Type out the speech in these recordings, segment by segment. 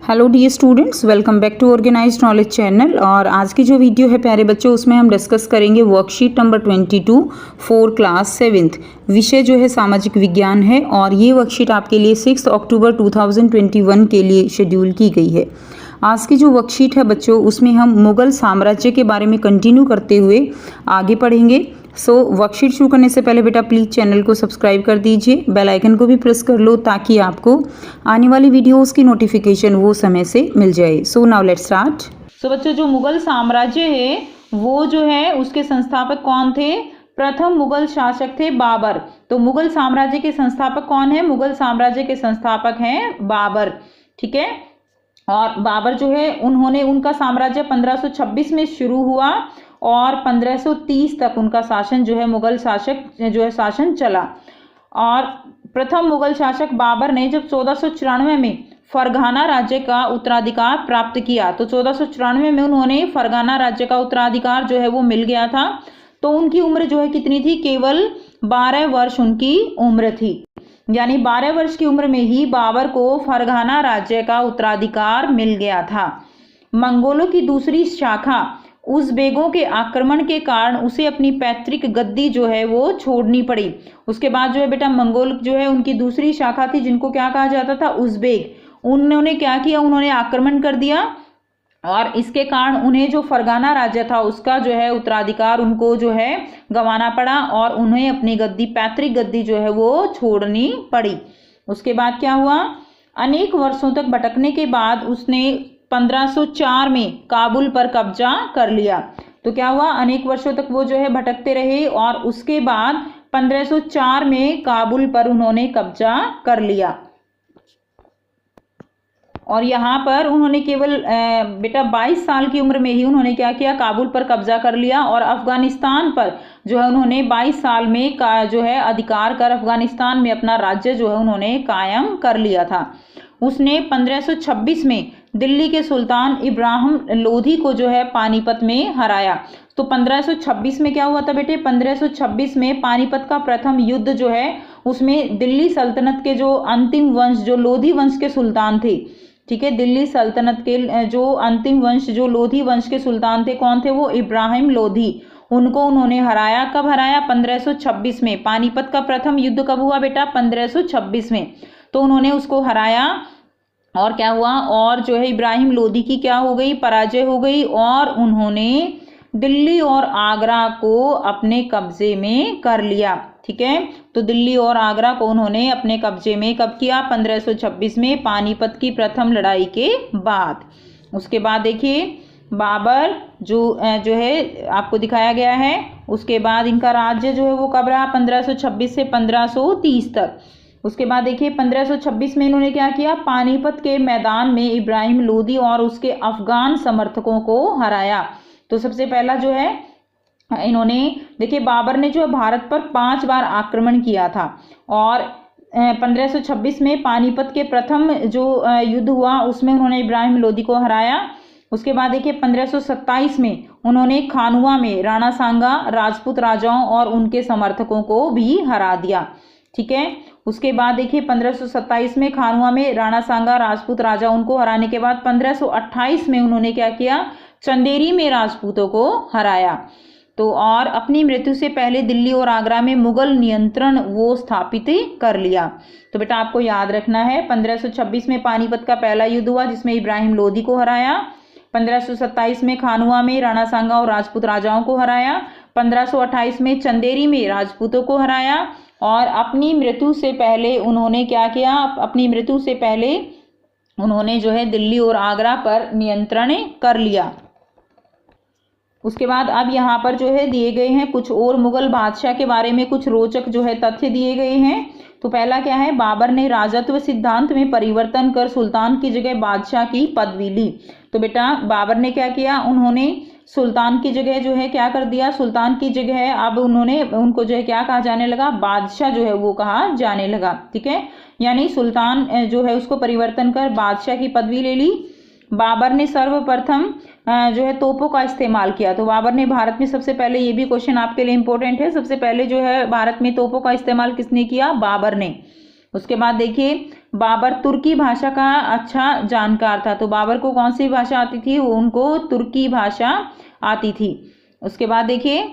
Hello dear students, welcome back to organised knowledge channel. और आज की जो वीडियो है प्यारे बच्चों, उसमें हम डिस्कस करेंगे worksheet number 22 for class 7th। विषय जो है सामाजिक विज्ञान है और ये वर्कशीट आपके लिए 6 अक्टूबर 2021 के लिए शेड्यूल की गई है। आज की जो वर्कशीट है बच्चों, उसमें हम मुगल साम्राज्य के बारे में कंटिन्यू करते हुए आगे पढ़ेंगे। वर्कशीट शुरू करने से पहले बेटा प्लीज़ चैनल को सब्सक्राइब कर दीजिए, बेल आइकन को भी प्रेस कर लो ताकि आपको आने वाली वीडियोस की नोटिफिकेशन वो समय से मिल जाए। Now let's start. बच्चों, जो मुगल साम्राज्य है वो जो है उसके संस्थापक कौन थे? प्रथम मुगल शासक थे बाबर। तो मुगल साम्राज्य के संस्थापक कौन है? मुगल साम्राज्य के संस्थापक हैं बाबर। ठीक है। और बाबर जो है उनका साम्राज्य 1526 में शुरू हुआ और 1530 तक उनका शासन जो है मुगल शासन चला। और प्रथम मुगल शासक बाबर ने जब 1494 में फरगाना राज्य का उत्तराधिकार प्राप्त किया, तो 1494 में उन्होंने फरगाना राज्य का उत्तराधिकार जो है वो मिल गया था। तो उनकी उम्र जो है कितनी थी? केवल 12 वर्ष उनकी उम्र थी। यानी 12 वर्ष की उम्र में ही बाबर को फरगाना राज्य का उत्तराधिकार मिल गया था। मंगोलों की दूसरी शाखा उज़्बेकों के आक्रमण के कारण उसे अपनी पैतृक गद्दी जो है वो छोड़नी पड़ी। उसके बाद जो है बेटा मंगोल जो है उनकी दूसरी शाखा थी, जिनको क्या कहा जाता था? उज़्बेक। उन्होंने क्या किया? उन्होंने आक्रमण कर दिया और इसके कारण उन्हें जो फरगाना राज्य था उसका जो है उत्तराधिकार उनको जो है गंवाना पड़ा और उन्हें अपनी गद्दी, पैतृक गद्दी जो है वो छोड़नी पड़ी। उसके बाद क्या हुआ? अनेक वर्षों तक भटकने के बाद उसने 1504 में काबुल पर कब्जा कर लिया। तो क्या हुआ? अनेक वर्षों तक वो जो है भटकते रहे और उसके बाद 1504 में काबुल पर उन्होंने कब्जा कर लिया। और यहाँ पर उन्होंने केवल बेटा 22 साल की उम्र में ही उन्होंने क्या किया? काबुल पर कब्जा कर लिया और अफगानिस्तान पर जो है उन्होंने 22 साल में जो है अधिकार कर अफगानिस्तान में अपना राज्य जो है उन्होंने कायम कर लिया था। उसने 1526 में दिल्ली के सुल्तान इब्राहिम लोधी को जो है पानीपत में हराया। तो 1526 में क्या हुआ था बेटे? 1526 में पानीपत का प्रथम युद्ध जो है उसमें दिल्ली सल्तनत के जो अंतिम वंश, जो लोधी वंश के सुल्तान थे, ठीक है, दिल्ली सल्तनत के जो अंतिम वंश, जो लोधी वंश के सुल्तान थे, कौन थे वो? इब्राहिम लोधी। उनको उन्होंने हराया। कब हराया? 1526 में। पानीपत का प्रथम युद्ध कब हुआ बेटा? 1526 में। तो उन्होंने उसको हराया और क्या हुआ? और जो है इब्राहिम लोधी की क्या हो गई? पराजय हो गई और उन्होंने दिल्ली और आगरा को अपने कब्जे में कर लिया। ठीक है। तो दिल्ली और आगरा को उन्होंने अपने कब्जे में कब किया? 1526 में, पानीपत की प्रथम लड़ाई के बाद। उसके बाद देखिए बाबर जो है आपको दिखाया गया है। उसके बाद इनका राज्य जो है वो कब रहा? 1526 से 1530 तक। उसके बाद देखिए 1526 में इन्होंने क्या किया? पानीपत के मैदान में इब्राहिम लोधी और उसके अफगान समर्थकों को हराया। तो सबसे पहला जो है इन्होंने, देखिए बाबर ने जो भारत पर 5 बार आक्रमण किया था और 1526 में पानीपत के प्रथम जो युद्ध हुआ उसमें उन्होंने इब्राहिम लोधी को हराया। उसके बाद देखिए 1527 में उन्होंने खानुआ में राणा सांगा राजपूत राजाओं और उनके समर्थकों को भी हरा दिया। ठीक है। उसके बाद देखिए 1527 में खानुआ में राणा सांगा राजपूत राजा उनको हराने के बाद 1528 में उन्होंने क्या किया? चंदेरी में राजपूतों को हराया। तो और अपनी मृत्यु से पहले दिल्ली और आगरा में मुगल नियंत्रण वो स्थापित कर लिया। तो बेटा आपको याद रखना है 1526 में पानीपत का पहला युद्ध हुआ जिसमें इब्राहिम लोधी को हराया। 1527 में खानुआ में राणा सांगा और राजपूत राजाओं को हराया। 1528 में चंदेरी में राजपूतों को हराया और अपनी मृत्यु से पहले उन्होंने क्या किया? अपनी मृत्यु से पहले उन्होंने जो है दिल्ली और आगरा पर नियंत्रण कर लिया। उसके बाद अब यहाँ पर जो है दिए गए हैं कुछ और मुगल बादशाह के बारे में कुछ रोचक जो है तथ्य दिए गए हैं। तो पहला क्या है? बाबर ने राजत्व सिद्धांत में परिवर्तन कर सुल्तान की जगह बादशाह की पदवी ली। तो बेटा बाबर ने क्या किया? उन्होंने सुल्तान की जगह जो है क्या कर दिया? सुल्तान की जगह अब उनको जो है क्या कहा जाने लगा? बादशाह जो है वो कहा जाने लगा। ठीक है। यानी सुल्तान जो है उसको परिवर्तन कर बादशाह की पदवी ले ली। बाबर ने सर्वप्रथम जो है तोपों का इस्तेमाल किया। तो बाबर ने भारत में सबसे पहले, ये भी क्वेश्चन आपके लिए इंपॉर्टेंट है, सबसे पहले जो है भारत में तोपों का इस्तेमाल किसने किया? बाबर ने। उसके बाद देखिए बाबर तुर्की भाषा का अच्छा जानकार था। तो बाबर को कौन सी भाषा आती थी? उनको तुर्की भाषा आती थी। उसके बाद देखिए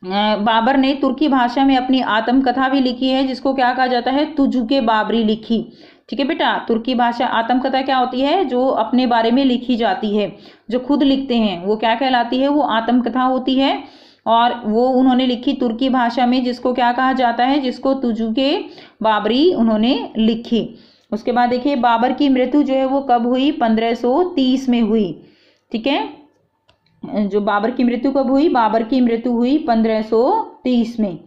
बाबर ने तुर्की भाषा में अपनी आत्मकथा भी लिखी है, जिसको क्या कहा जाता है? तुजुके बाबरी लिखी। ठीक है बेटा, तुर्की भाषा आत्मकथा क्या होती है? जो अपने बारे में लिखी जाती है, जो खुद लिखते हैं, वो क्या कहलाती है? वो आत्मकथा होती है। और वो उन्होंने लिखी तुर्की भाषा में, जिसको क्या कहा जाता है? जिसको तुजुके बाबरी उन्होंने लिखी। उसके बाद देखिए बाबर की मृत्यु जो है वो कब हुई? 1530 में हुई। ठीक है, जो बाबर की मृत्यु कब हुई? बाबर की मृत्यु हुई 1530 में।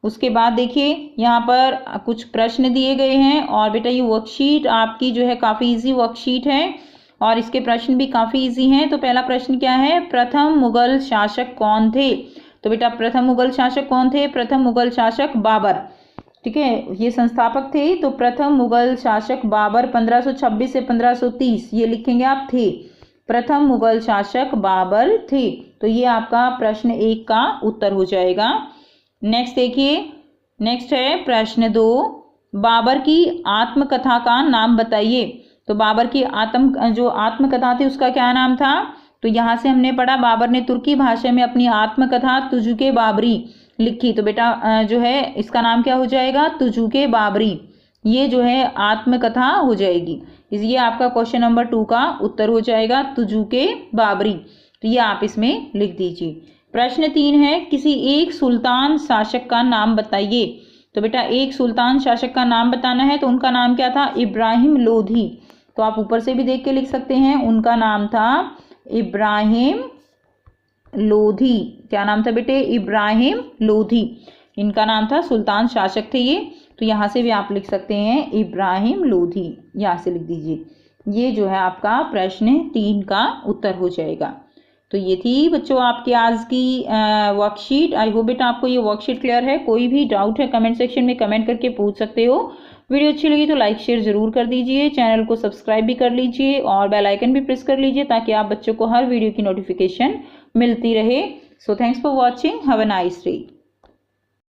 उसके बाद देखिए यहाँ पर कुछ प्रश्न दिए गए हैं, और बेटा ये वर्कशीट आपकी जो है काफ़ी इजी वर्कशीट है, और इसके प्रश्न भी काफ़ी इजी हैं। तो पहला प्रश्न क्या है? प्रथम मुगल शासक कौन थे? तो बेटा प्रथम मुगल शासक कौन थे? प्रथम मुगल शासक बाबर। ठीक है, ये संस्थापक थे। तो प्रथम मुगल शासक बाबर 1526 से 1530, ये लिखेंगे आप थे। प्रथम मुगल शासक बाबर थे। तो ये आपका प्रश्न 1 का उत्तर हो जाएगा। नेक्स्ट देखिए, नेक्स्ट है प्रश्न 2, बाबर की आत्मकथा का नाम बताइए। तो बाबर की जो आत्मकथा थी उसका क्या नाम था? तो यहाँ से हमने पढ़ा बाबर ने तुर्की भाषा में अपनी आत्मकथा तुजुके बाबरी लिखी। तो बेटा जो है इसका नाम क्या हो जाएगा? तुजुके बाबरी। ये जो है आत्मकथा हो जाएगी। ये आपका क्वेश्चन नंबर 2 का उत्तर हो जाएगा, तुजुके बाबरी। तो ये आप इसमें लिख दीजिए। प्रश्न 3 है, किसी एक सुल्तान शासक का नाम बताइए। तो बेटा एक सुल्तान शासक का नाम बताना है, तो उनका नाम क्या था? इब्राहिम लोधी। तो आप ऊपर से भी देख के लिख सकते हैं, उनका नाम था इब्राहिम लोधी। क्या नाम था बेटे? इब्राहिम लोधी। इनका नाम था, सुल्तान शासक थे ये। तो यहाँ से भी आप लिख सकते हैं इब्राहिम लोधी, यहाँ से लिख दीजिए। ये जो है आपका प्रश्न 3 का उत्तर हो जाएगा। तो ये थी बच्चों आपकी आज की वर्कशीट। आई होप बेटा आपको ये वर्कशीट क्लियर है। कोई भी डाउट है कमेंट सेक्शन में कमेंट करके पूछ सकते हो। वीडियो अच्छी लगी तो लाइक शेयर जरूर कर दीजिए, चैनल को सब्सक्राइब भी कर लीजिए और बेल आइकन भी प्रेस कर लीजिए, ताकि आप बच्चों को हर वीडियो की नोटिफिकेशन मिलती रहे। So thanks for watching, have a nice day.